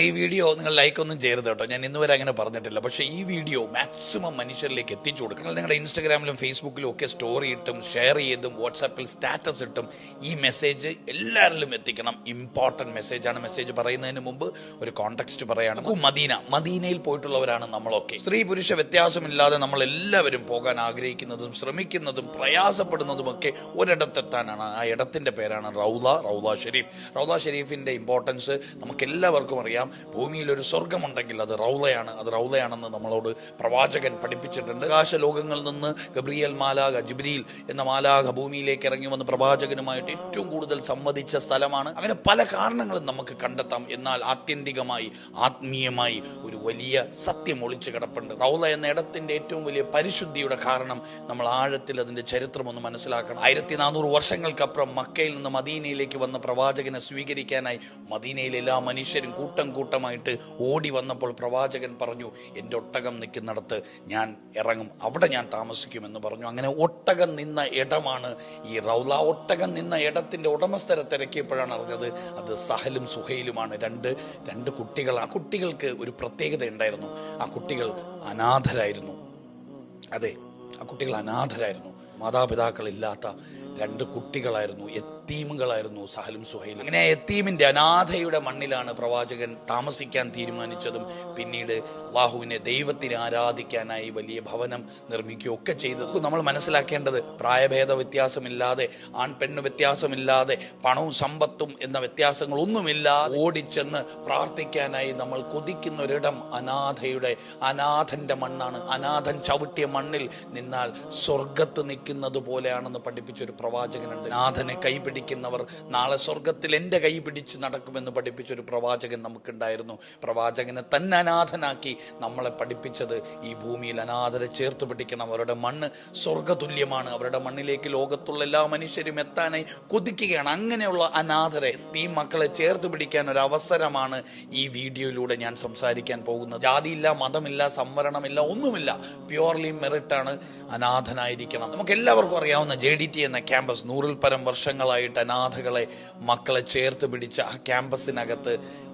ഈ വീഡിയോ നിങ്ങൾ ലൈക്ക് ഒന്നും ചെയ്യരുത് കേട്ടോ. ഞാൻ ഇന്നുവരെ അങ്ങനെ പറഞ്ഞിട്ടില്ല. പക്ഷേ ഈ വീഡിയോ മാക്സിമം മനുഷ്യരിലേക്ക് എത്തിച്ചു കൊടുക്കണം. നിങ്ങളുടെ ഇൻസ്റ്റാഗ്രാമിലും ഫേസ്ബുക്കിലും ഒക്കെ സ്റ്റോറി ഇട്ടും ഷെയർ ചെയ്തും വാട്സാപ്പിൽ സ്റ്റാറ്റസ് ഇട്ടും ഈ മെസ്സേജ് എല്ലാവരിലും എത്തിക്കണം. ഇമ്പോർട്ടൻറ്റ് മെസ്സേജാണ്. മെസ്സേജ് പറയുന്നതിന് മുമ്പ് ഒരു കോണ്ടെക്സ്റ്റ് പറയാണ്. മദീനയിൽ പോയിട്ടുള്ളവരാണ് നമ്മളൊക്കെ. സ്ത്രീ പുരുഷ വ്യത്യാസമില്ലാതെ നമ്മൾ എല്ലാവരും പോകാൻ ആഗ്രഹിക്കുന്നതും ശ്രമിക്കുന്നതും പ്രയാസപ്പെടുന്നതുമൊക്കെ ഒരിടത്തെത്താനാണ്. ആ ഇടത്തിന്റെ പേരാണ് റൗള ഷെരീഫ്. റൗള ഷെരീഫിന്റെ ഇമ്പോർട്ടൻസ് നമുക്ക് എല്ലാവർക്കും അറിയാം. ഭൂമിയിൽ ഒരു സ്വർഗമുണ്ടെങ്കിൽ അത് റൗളയാണെന്ന് നമ്മളോട് പ്രവാചകൻ പഠിപ്പിച്ചിട്ടുണ്ട്. ആകാശലോകങ്ങളിൽ നിന്ന് ഗബ്രിയേൽ മാലാഖ, ജിബ്രീൽ എന്ന മാലാഖ ഭൂമിയിലേക്ക് ഇറങ്ങി വന്ന് പ്രവാചകനുമായിട്ട് ഏറ്റവും കൂടുതൽ സംവദിച്ച സ്ഥലമാണ്. അങ്ങനെ പല കാരണങ്ങളും നമുക്ക് കണ്ടെത്താം. എന്നാൽ ആത്യന്തികമായി ആത്മീയമായി ഒരു വലിയ സത്യം ഒളിച്ചു കിടപ്പുണ്ട്. റൗള എന്ന ഇടത്തിന്റെ ഏറ്റവും വലിയ പരിശുദ്ധിയുടെ കാരണം നമ്മൾ ആഴത്തിൽ അതിന്റെ ചരിത്രം ഒന്ന് മനസ്സിലാക്കണം. 1400 വർഷങ്ങൾക്കപ്പുറം മക്കയിൽ നിന്ന് മദീനയിലേക്ക് വന്ന പ്രവാചകനെ സ്വീകരിക്കാനായി മദീനയിലെ എല്ലാ മനുഷ്യരും കൂട്ടമായിട്ട് ഓടി വന്നപ്പോൾ പ്രവാചകൻ പറഞ്ഞു, എൻ്റെ ഒട്ടകം നിൽക്കുന്നിടത്ത് ഞാൻ ഇറങ്ങും, അവിടെ ഞാൻ താമസിക്കുമെന്ന് പറഞ്ഞു. അങ്ങനെ ഒട്ടകം നിന്ന ഇടമാണ് ഈ റൗള. ഒട്ടകം നിന്ന ഇടത്തിന്റെ ഉടമസ്ഥരെ തിരക്കിയപ്പോഴാണ് അറിഞ്ഞത് അത് സഹലും സുഹൈലുമാണ്. രണ്ട് കുട്ടികൾ. ആ കുട്ടികൾക്ക് ഒരു പ്രത്യേകത ഉണ്ടായിരുന്നു. ആ കുട്ടികൾ അനാഥരായിരുന്നു. അതെ, ആ കുട്ടികൾ അനാഥരായിരുന്നു. മാതാപിതാക്കളില്ലാത്ത 2 കുട്ടികളായിരുന്നു. യത്തീമുകളായിരുന്നു സഹലും സുഹൈലും. അങ്ങനെ യത്തീമിന്റെ അനാഥയുടെ മണ്ണിലാണ് പ്രവാചകൻ താമസിക്കാൻ തീരുമാനിച്ചതും പിന്നീട് അല്ലാഹുവിനെ ദൈവത്തിനെ ആരാധിക്കാനായി വലിയ ഭവനം നിർമ്മിക്കുകയൊക്കെ ചെയ്തത്. നമ്മൾ മനസ്സിലാക്കേണ്ടത് പ്രായഭേദ വ്യത്യാസമില്ലാതെ, ആൺ പെണ്ണ് വ്യത്യാസമില്ലാതെ, പണവും സമ്പത്തും എന്ന വ്യത്യാസങ്ങളൊന്നുമില്ലാതെ ഓടിച്ചെന്ന് പ്രാർത്ഥിക്കാനായി നമ്മൾ കൊതിക്കുന്ന ഒരിടം അനാഥന്റെ മണ്ണാണ്. അനാഥൻ ചവിട്ടിയ മണ്ണിൽ നിന്നാൽ സ്വർഗത്ത് നിൽക്കുന്നത് പോലെയാണെന്ന് പഠിപ്പിച്ചൊരു പ്രവാചകനുണ്ട്. അനാഥനെ കൈപിടിക്കുന്നവർ നാളെ സ്വർഗത്തിൽ എൻ്റെ കൈ പിടിച്ച് നടക്കുമെന്ന് പഠിപ്പിച്ചൊരു പ്രവാചകൻ നമുക്കുണ്ടായിരുന്നു. പ്രവാചകനെ തന്നെ അനാഥനാക്കി നമ്മളെ പഠിപ്പിച്ചത് ഈ ഭൂമിയിൽ അനാഥരെ ചേർത്ത് പിടിക്കണം. അവരുടെ മണ്ണ് സ്വർഗതുല്യമാണ്. അവരുടെ മണ്ണിലേക്ക് ലോകത്തുള്ള എല്ലാ മനുഷ്യരും എത്താനായി കൊതിക്കുകയാണ്. അങ്ങനെയുള്ള അനാഥരെ, ഈ മക്കളെ ചേർത്ത് പിടിക്കാൻ ഒരു അവസരമാണ് ഈ വീഡിയോയിലൂടെ ഞാൻ സംസാരിക്കാൻ പോകുന്നത്. ജാതിയില്ല, മതമില്ല, സംവരണമില്ല, ഒന്നുമില്ല. പ്യുവർലി മെറിറ്റാണ്. അനാഥനായിരിക്കണം. നമുക്ക് എല്ലാവർക്കും അറിയാവുന്ന JDT എന്ന ക്യാമ്പസ് 100-ൽ പരം വർഷങ്ങളായിട്ട് അനാഥകളെ, മക്കളെ ചേർത്ത് പിടിച്ച ആ ക്യാമ്പസിനകത്ത്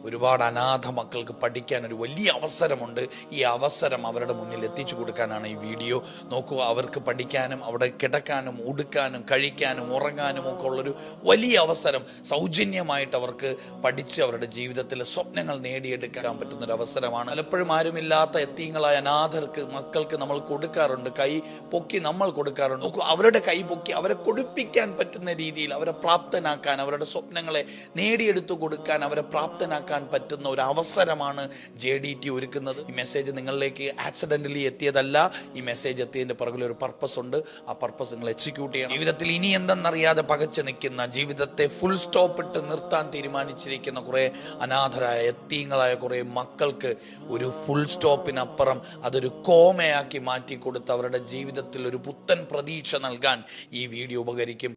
ഒരുപാട് അനാഥ മക്കൾക്ക് പഠിക്കാൻ ഒരു വലിയ അവസരമുണ്ട്. ഈ അവസരം അവരുടെ മുന്നിൽ എത്തിച്ചു കൊടുക്കാനാണ് ഈ വീഡിയോ. നോക്കൂ, അവർക്ക് പഠിക്കാനും അവിടെ കിടക്കാനും ഉടുക്കാനും കഴിക്കാനും ഉറങ്ങാനും ഒക്കെ ഉള്ളൊരു വലിയ അവസരം സൗജന്യമായിട്ട് അവർക്ക് പഠിച്ച് അവരുടെ ജീവിതത്തിലെ സ്വപ്നങ്ങൾ നേടിയെടുക്കാൻ പറ്റുന്നൊരു അവസരമാണ്. പലപ്പോഴും ആരുമില്ലാത്ത യത്തീങ്ങളായ അനാഥർക്ക്, മക്കൾക്ക് നമ്മൾ കൊടുക്കാറുണ്ട്. കൈ പൊക്കി നമ്മൾ കൊടുക്കാറുണ്ട്. നോക്കൂ, അവരുടെ കൈ പൊക്കി അവരെ കൊടുപ്പിക്കാൻ പറ്റുന്ന രീതിയിൽ അവരെ പ്രാപ്തനാക്കാൻ, അവരുടെ സ്വപ്നങ്ങളെ നേടിയെടുത്തു കൊടുക്കാൻ അവരെ പ്രാപ്തനാക്കാൻ പറ്റുന്ന ഒരു അവസരമാണ് JDT ഒരുക്കുന്നത്. ഈ മെസ്സേജ് നിങ്ങളിലേക്ക് ആക്സിഡന്റലി എത്തിയതല്ല. ഈ മെസ്സേജ് എത്തിയതിന്റെ പുറകിൽ ഒരു പർപ്പസ് ഉണ്ട്. ആ പർപ്പസ് നിങ്ങൾ എക്സിക്യൂട്ട് ചെയ്യണം. ജീവിതത്തിൽ ഇനി എന്തെന്നറിയാതെ പകച്ചു നിൽക്കുന്ന, ജീവിതത്തെ ഫുൾ സ്റ്റോപ്പ് ഇട്ട് നിർത്താൻ തീരുമാനിച്ചിരിക്കുന്ന കുറെ അനാഥരായ യത്തീങ്ങളായ കുറെ മക്കൾക്ക് ഒരു ഫുൾ സ്റ്റോപ്പിനപ്പുറം അതൊരു കോമയാക്കി മാറ്റി കൊടുത്ത് അവരുടെ ജീവിതത്തിൽ ഒരു പുത്തൻ പ്രതീക്ഷ നൽകാൻ ഈ വീഡിയോ ഉപകരിക്കും.